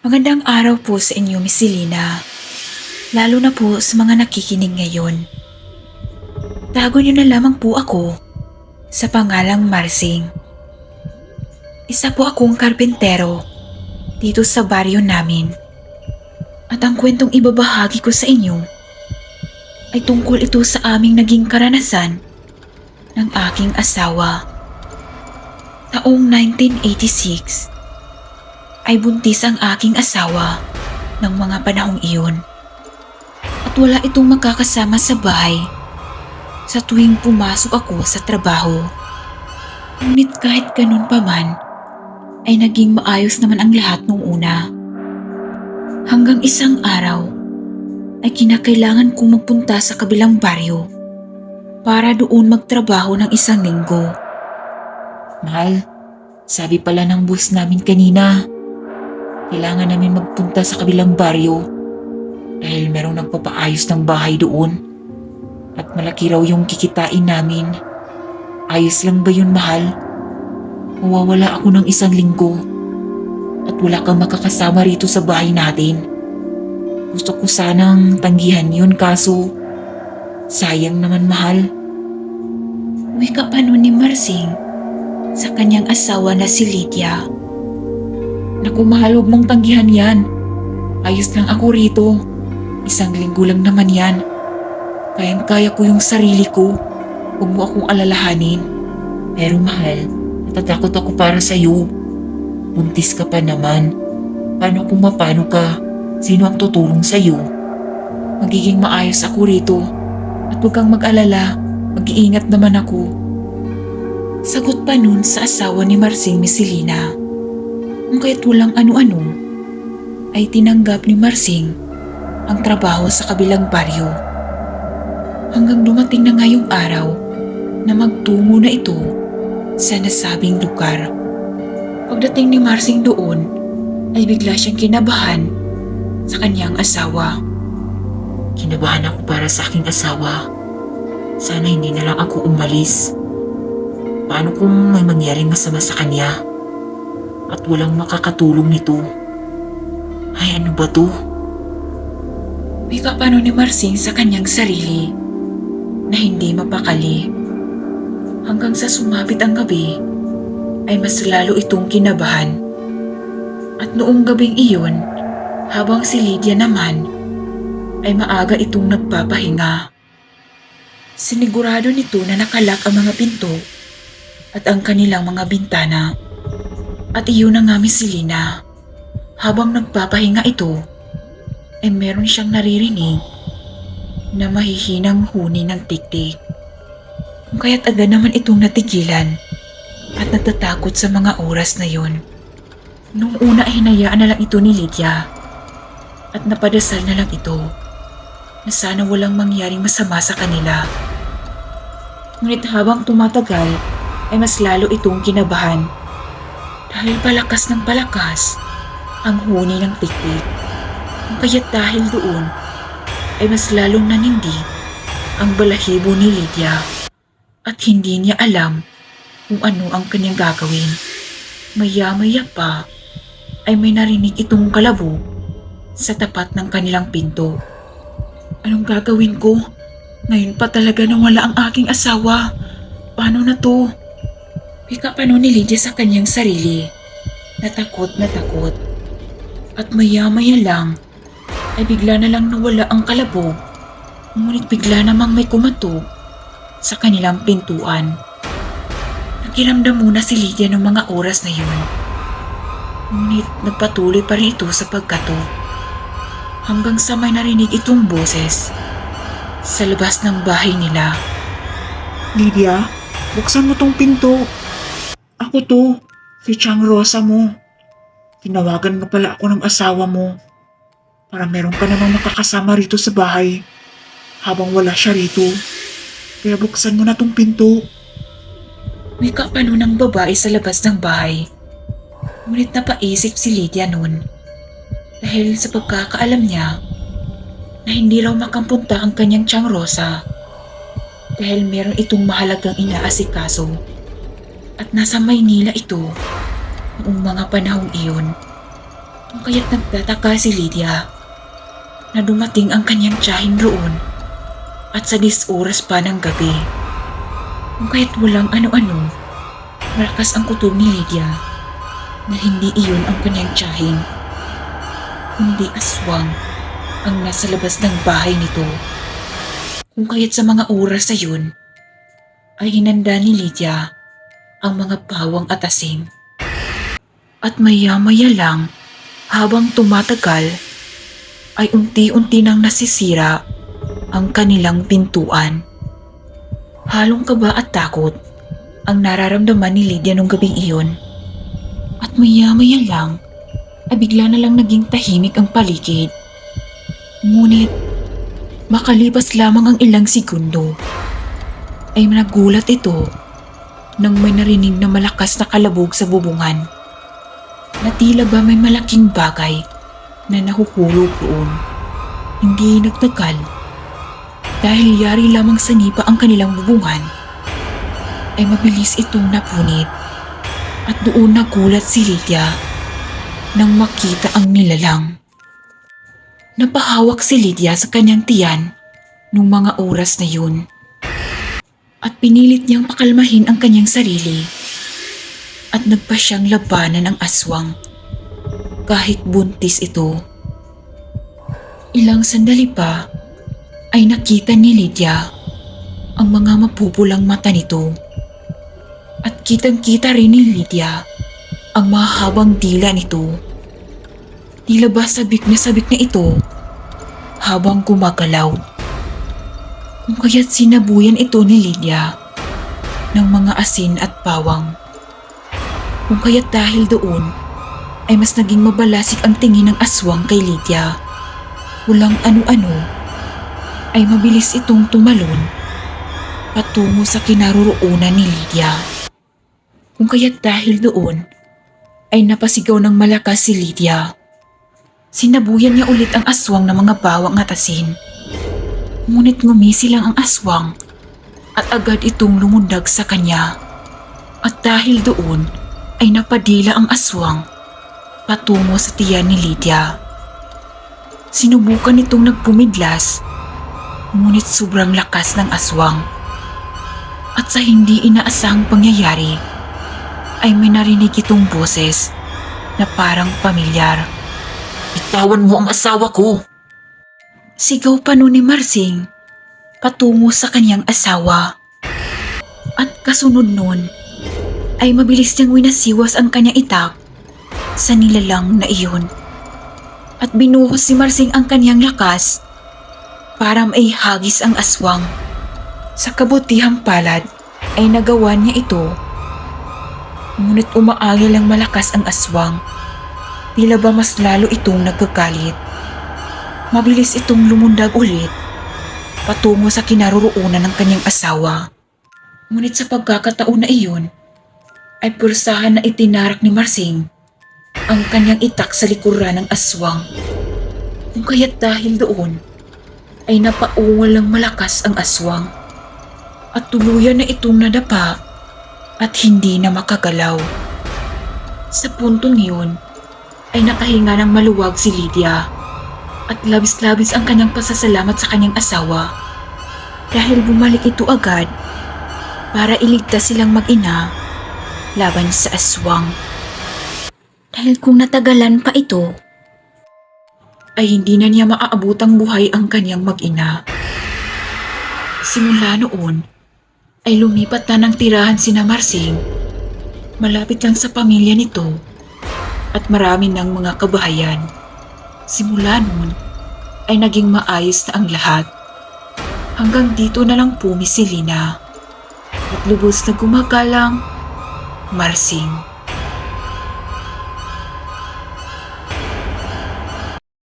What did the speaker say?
Magandang araw po sa inyo, Miss Selena. Lalo na po sa mga nakikinig ngayon. Tago niyo na lamang po ako sa pangalang Marsing. Isa po akong karpentero dito sa baryo namin. At ang kwentong ibabahagi ko sa inyo ay tungkol ito sa aming naging karanasan ng aking asawa. Taong 1986 ay buntis ang aking asawa ng mga panahong iyon. At wala itong makakasama sa bahay sa tuwing pumasok ako sa trabaho. Ngunit kahit ganun pa man, ay naging maayos naman ang lahat nung una. Hanggang isang araw, ay kinakailangan kong magpunta sa kabilang baryo para doon magtrabaho ng isang linggo. Mahal, sabi pala ng boss namin kanina, kailangan namin magpunta sa kabilang baryo dahil merong nagpapaayos ng bahay doon at malaki raw yung kikitain namin. Ayos lang ba yun, mahal? Mawawala ako ng isang linggo at wala kang makakasama rito sa bahay natin. Gusto ko sanang tanggihan yun kaso sayang naman, mahal. Wika pa nun ni Marsing sa kanyang asawa na si Lydia. Naku, mahal, huwag mong tanggihan yan. Ayos lang ako rito. Isang linggo lang naman yan. Kayang-kaya ko yung sarili ko. Huwag mo akong alalahanin. Pero mahal, natatakot ako para sa'yo. Buntis ka pa naman. Paano kung mapano ka? Sino ang tutulong sa'yo? Magiging maayos ako rito. At huwag kang mag-alala. Mag-iingat naman ako. Sagot pa nun sa asawa ni Marsing, Miss Selena. Kung kaya't walang ano-ano, ay tinanggap ni Marsing ang trabaho sa kabilang baryo. Hanggang dumating na ngayong araw na magtungo na ito sa nasabing lugar. Pagdating ni Marsing doon, ay bigla siyang kinabahan sa kanyang asawa. Kinabahan ako para sa aking asawa. Sana hindi na lang ako umalis. Paano kung may mangyaring masama sa kanya? At walang makakatulong nito. Ay, ano ba to? Wika pa nun ni Marsing sa kanyang sarili na hindi mapakali. Hanggang sa sumapit ang gabi, ay mas lalo itong kinabahan. At noong gabing iyon, habang si Lydia naman, ay maaga itong nagpapahinga. Sinigurado nito na nakalak ang mga pinto at ang kanilang mga bintana. At iyon na nga, Miss Selena, habang nagpapahinga ito, ay meron siyang naririnig na mahihinang huni ng tiktik. Kung kaya't agad naman itong natigilan at natatakot sa mga oras na yon. Noong una ay hinayaan na lang ito ni Lydia at napadasal na lang ito na sana walang mangyaring masama sa kanila. Ngunit habang tumatagal ay mas lalo itong kinabahan dahil palakas ng palakas ang huni ng tiktik. Kaya't dahil doon ay mas lalong nanindi ang balahibo ni Lydia at hindi niya alam kung ano ang kanyang gagawin. Maya-maya pa ay may narinig itong kalabog sa tapat ng kanilang pinto. Anong gagawin ko? Ngayon pa talaga nawala ang aking asawa. Paano na to? Wika pa nun ni Lydia sa kanyang sarili. Natakot na takot. At maya-maya lang ay bigla na lang nawala ang kalabog. Ngunit bigla namang may kumatok sa kanilang pintuan. Nakiramdam muna si Lydia ng mga oras na yun. Ngunit nagpatuloy pa rin ito sa pagkatok. Hanggang sa may narinig itong boses sa labas ng bahay nila. Lydia, buksan mo tong pinto. Ako to, si Chang Rosa mo. Tinawagan nga pala ako ng asawa mo para meron ka namang makakasama rito sa bahay habang wala siya rito. Kaya buksan mo na tong pinto. Wika pa nun ng babae sa labas ng bahay. Ngunit napaisip si Lydia nun dahil sa pagkakaalam niya na hindi raw makampunta ang kanyang Chang Rosa dahil meron itong mahalagang inaasikaso at nasa Maynila ito noong mga panahong iyon. Kung kaya't nagtataka si Lydia na dumating ang kanyang tiyahin roon at sa 10 oras pa ng gabi. Kung kaya't walang ano-ano, malakas ang kutob ni Lydia na hindi iyon ang kanyang tiyahin, kundi aswang ang nasa labas ng bahay nito. Kung kaya't sa mga oras na yun, ay hinanda ni Lydia ang mga pawang at asing. At maya-maya lang, habang tumatagal, ay unti-unti nang nasisira ang kanilang pintuan. Halong kaba at takot ang nararamdaman ni Lydia nung gabing iyon. At maya-maya lang, ay bigla na lang naging tahimik ang paligid. Ngunit, makalipas lamang ang ilang segundo, ay nagulat ito nang may narinig na malakas na kalabog sa bubungan. Na tila ba may malaking bagay na nahuhulog roon. Hindi nagtagal. Dahil yari lamang sa nipa ang kanilang bubungan, ay mabilis itong napunit at doon nagulat si Lydia nang makita ang nilalang. Napahawak si Lydia sa kanyang tiyan nung mga oras na yun at pinilit niyang pakalmahin ang kanyang sarili at nagpa siyang labanan ang aswang kahit buntis ito. Ilang sandali pa ay nakita ni Lydia ang mga mapupulang mata nito at kitang-kita rin ni Lydia ang mahabang dila nito. Tila ba sabik na ito habang gumagalaw. Kung kaya't sinabuyan ito ni Lydia ng mga asin at bawang. Kung kaya't dahil doon ay mas naging mabalasik ang tingin ng aswang kay Lydia. Walang ano-ano ay mabilis itong tumalon patungo sa kinaroroonan ni Lydia. Kung kaya't dahil doon ay napasigaw ng malakas si Lydia. Sinabuyan niya ulit ang aswang ng mga bawang at asin. Ngunit ngumisi lang ang aswang at agad itong lumundag sa kanya. At dahil doon ay napadila ang aswang patungo sa tiyan ni Lydia. Sinubukan itong nagpumidlas, ngunit sobrang lakas ng aswang. At sa hindi inaasahang pangyayari, ay may narinig itong boses na parang pamilyar. "Bitawan mo ang asawa ko!" Sigaw pa nun ni Marsing patungo sa kanyang asawa. At kasunod nun ay mabilis niyang winasiwas ang kanyang itak sa nilalang na iyon. At binuhos si Marsing ang kanyang lakas para maihagis ang aswang. Sa kabutihang palad ay nagawa niya ito. Ngunit umaagil ang malakas ang aswang. Tila ba mas lalo itong nagkagalit. Mabilis itong lumundag ulit patungo sa kinaroroonan ng kanyang asawa. Ngunit sa pagkakataon na iyon, ay pursahan na itinarak ni Marsing ang kanyang itak sa likuran ng aswang. Kung kaya't dahil doon, ay napaungal ng malakas ang aswang at tuluyan na itong nadapa at hindi na makagalaw. Sa puntong iyon, ay nakahinga ng maluwag si Lydia at labis-labis ang kanyang pasasalamat sa kanyang asawa dahil bumalik ito agad para iligtas silang mag-ina laban sa aswang. Dahil kung natagalan pa ito, ay hindi na niya maaabutang buhay ang kanyang mag-ina. Simula noon, ay lumipat na ng tirahan sina Marsing malapit lang sa pamilya nito at marami ng mga kabahayan. Simula noon, ay naging maayos na ang lahat. Hanggang dito na lang pumi si Lina at lubos na gumagalang Marsing.